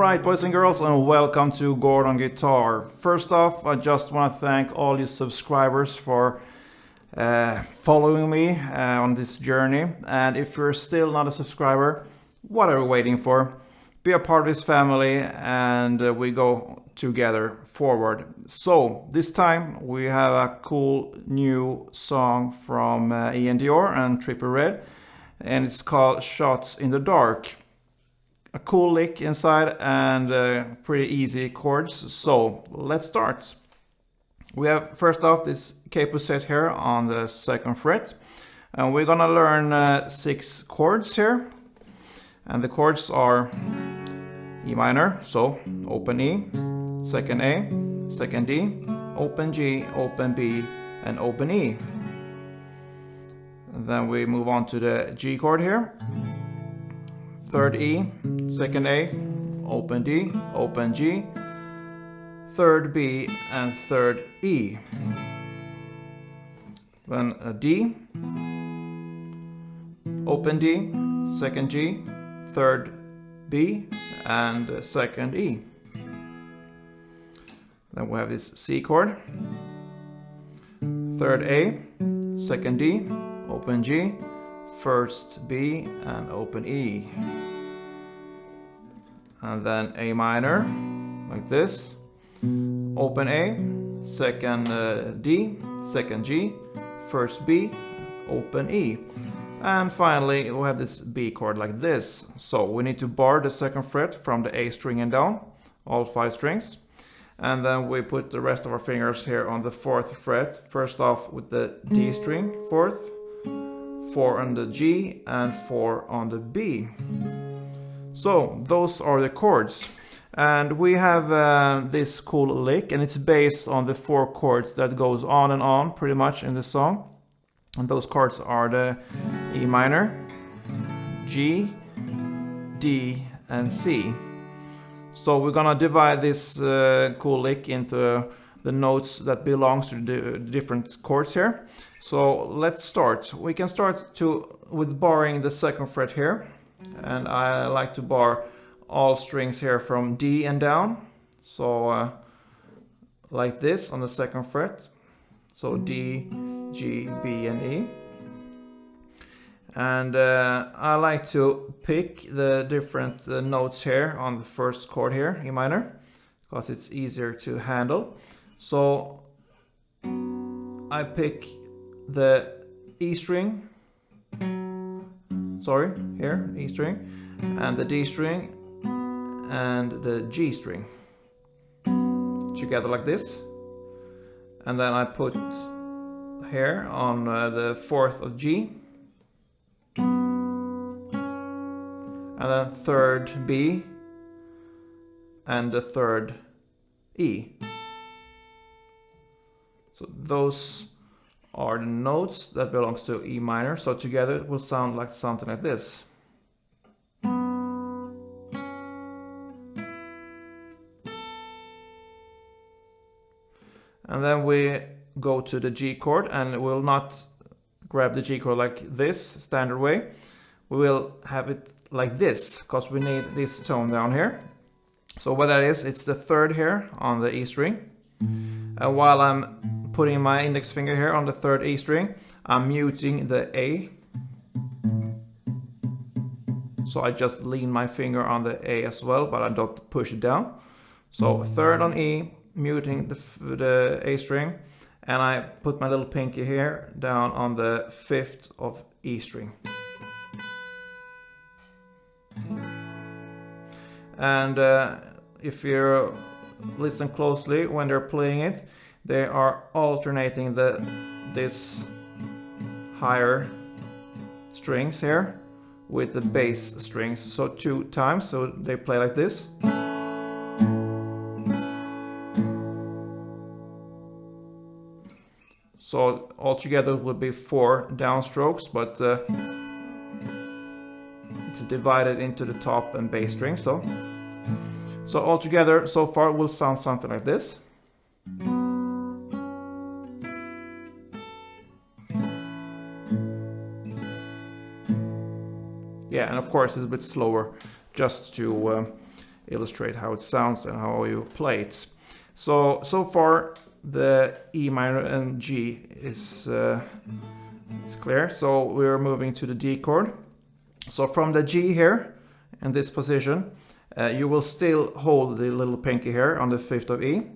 Alright, boys and girls, and welcome to Chord on Guitar. First off, I just want to thank all you subscribers for following me on this journey. And if you're still not a subscriber, what are you waiting for? Be a part of this family and we go together forward. So this time we have a cool new song from IANN DIOR and Trippie REDD, and it's called Shots in the Dark. A cool lick inside and pretty easy chords. So let's start. We have first off this capo set here on the 2nd fret, and we're gonna learn 6 chords here, and the chords are E minor, so open E, 2nd A, 2nd D, open G, open B, and open E. And then we move on to the G chord here, 3rd E, 2nd A, open D, open G, 3rd B, and 3rd E. Then a D, open D, 2nd G, 3rd B, and 2nd E. Then we have this C chord, 3rd A, 2nd D, open G, 1st B, and open E. And then A minor, like this, open A, 2nd D, 2nd G, 1st B, open E. And finally we have this B chord like this. So we need to bar the 2nd fret from the A string and down, all 5 strings. And then we put the rest of our fingers here on the 4th fret, first off with the D string, 4th, 4 on the G, and 4 on the B. So those are the chords. And we have this cool lick, and it's based on the 4 chords that goes on and on pretty much in the song. And those chords are the E minor, G, D, and C. So we're gonna divide this cool lick into the notes that belongs to the different chords here. So let's start. We can start with barring the 2nd fret here, and I like to bar all strings here from D and down. So like this on the 2nd fret. So D, G, B, and E. And I like to pick the different notes here on the 1st chord here, E minor, because it's easier to handle. So I pick the E string, sorry, here, E string, and the D string, and the G string, together like this. And then I put here on the 4th of G, and then 3rd B, and the 3rd E. So those are the notes that belongs to E minor. So together it will sound like something like this. And then we go to the G chord, and we'll not grab the G chord like this standard way. We will have it like this, because we need this tone down here. So what that is, it's the 3rd here on the E string. And while I'm putting my index finger here on the 3rd E string, I'm muting the A. So I just lean my finger on the A as well, but I don't push it down. So 3rd on E, muting the A string, and I put my little pinky here down on the 5th of E string. And if you listen closely when they're playing it, they are alternating this higher strings here with the bass strings, so 2 times, so they play like this. So altogether it would be 4 downstrokes, but it's divided into the top and bass strings. So altogether, so far, it will sound something like this. Yeah, and of course it's a bit slower, just to illustrate how it sounds and how you play it. So far the E minor and G is clear. So we're moving to the D chord. So from the G here, in this position, you will still hold the little pinky here on the 5th of E,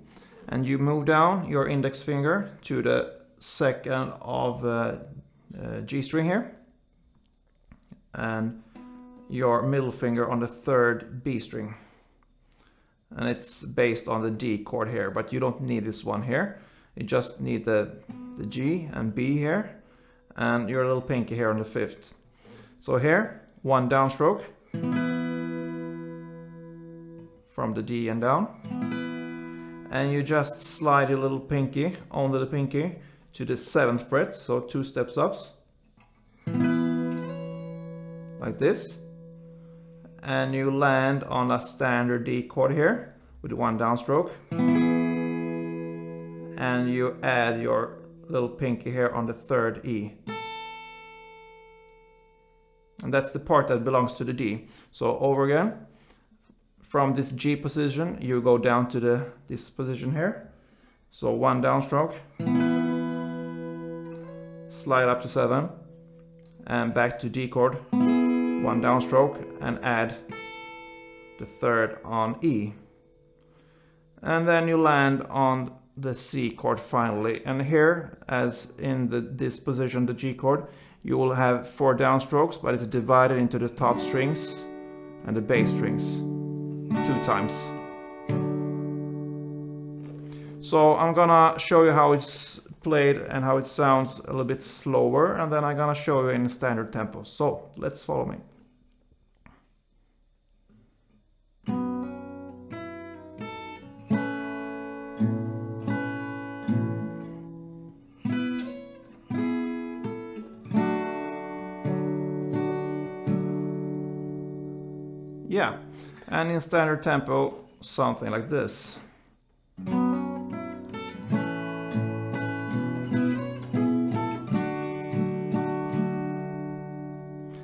and you move down your index finger to the 2nd of G string here, and your middle finger on the 3rd B string. And it's based on the D chord here, but you don't need this one here. You just need the G and B here, and your little pinky here on the 5th. So here, one downstroke from the D and down, and you just slide your little pinky onto the pinky to the 7th fret, so 2 steps up, like this, and you land on a standard D chord here with one downstroke, and you add your little pinky here on the 3rd E. And that's the part that belongs to the D. So over again, from this G position, you go down to this position here. So one downstroke, slide up to 7, and back to D chord, one downstroke, and add the 3rd on E. And then you land on the C chord finally. And here, as in this position, the G chord, you will have 4 downstrokes, but it's divided into the top strings and the bass strings 2 times. So I'm gonna show you how it's played and how it sounds a little bit slower, and then I'm gonna show you in standard tempo. So let's follow me. Yeah, and in standard tempo, something like this.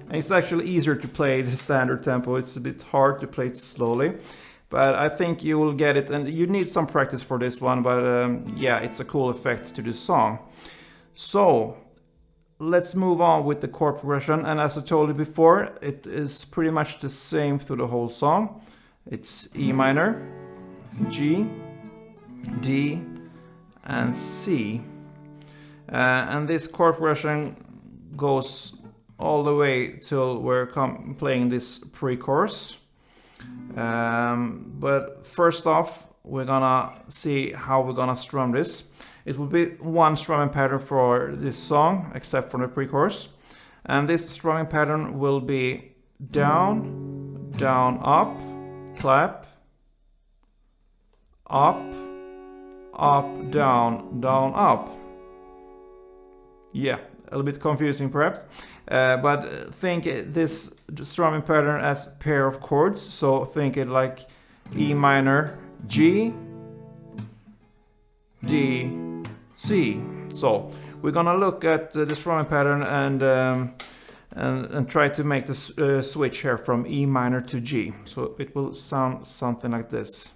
And it's actually easier to play the standard tempo. It's a bit hard to play it slowly, but I think you will get it, and you need some practice for this one, but yeah, it's a cool effect to this song. So let's move on with the chord progression, and as I told you before, it is pretty much the same through the whole song. It's E minor, G, D, and C. And this chord progression goes all the way till we're playing this pre-chorus. But first off, we're gonna see how we're gonna strum this. It will be one strumming pattern for this song, except for the pre-chorus. And this strumming pattern will be down, down, up, clap, up, up, down, down, up. Yeah, a little bit confusing perhaps. But think this strumming pattern as pair of chords. So think it like E minor, G, D, C. So we're gonna look at the strumming pattern and try to make this switch here from E minor to G. So it will sound something like this.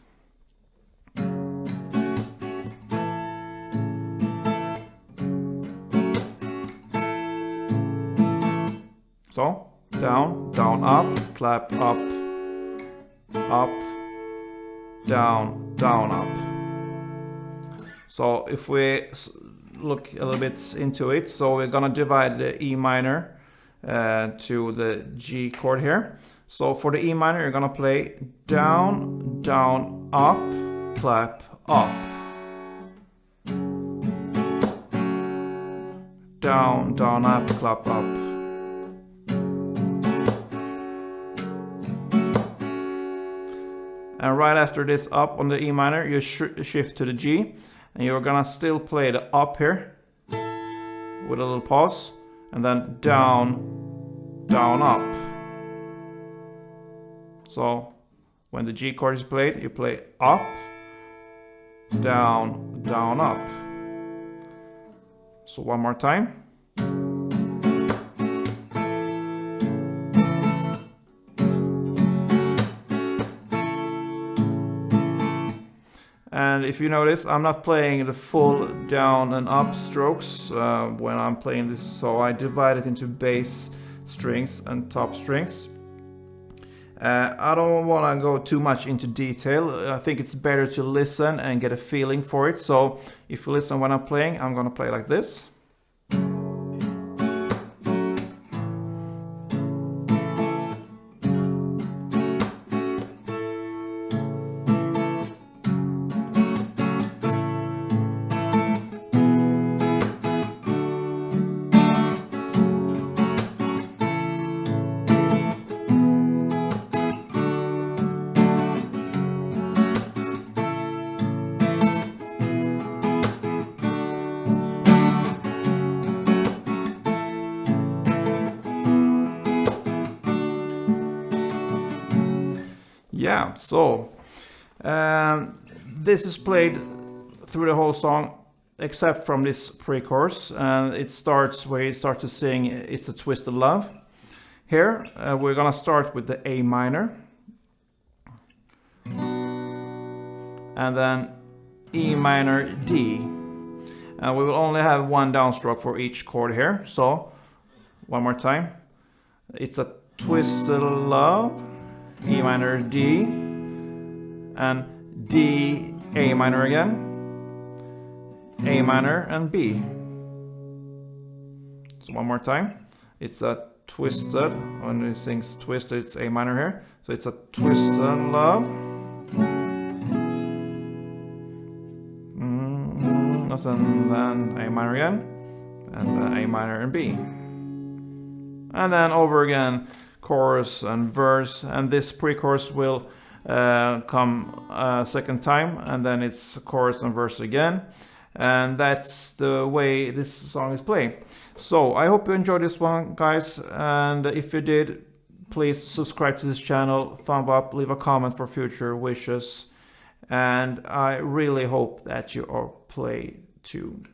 So down, down, up, clap, up, up, down, down, up. So if we look a little bit into it, so we're gonna divide the E minor to the G chord here. So for the E minor, you're gonna play down, down, up, clap, up. Down, down, up, clap, up. And right after this up on the E minor, you shift to the G, and you're gonna still play the up here with a little pause, and then down, down, up. So when the G chord is played, you play up, down, down, up. So one more time. And if you notice, I'm not playing the full down and up strokes when I'm playing this, so I divide it into bass strings and top strings. I don't want to go too much into detail. I think it's better to listen and get a feeling for it. So if you listen when I'm playing, I'm going to play like this. Yeah, so this is played through the whole song except from this pre-chorus, and it starts where you start to sing It's a Twisted Love. Here we're gonna start with the A minor, and then E minor, D, and we will only have one downstroke for each chord here. So one more time, It's a Twisted Love, E minor, D, and D, A minor again, A minor, and B. So one more time, it's a twisted, when it sings twisted, it's A minor here, so it's a twisted love, and then A minor again, and then A minor and B, and then over again, chorus and verse, and this pre-chorus will come a second time, and then it's chorus and verse again, and that's the way this song is played. So I hope you enjoyed this one, guys, and if you did, please subscribe to this channel, thumb up, leave a comment for future wishes, and I really hope that you are play tuned.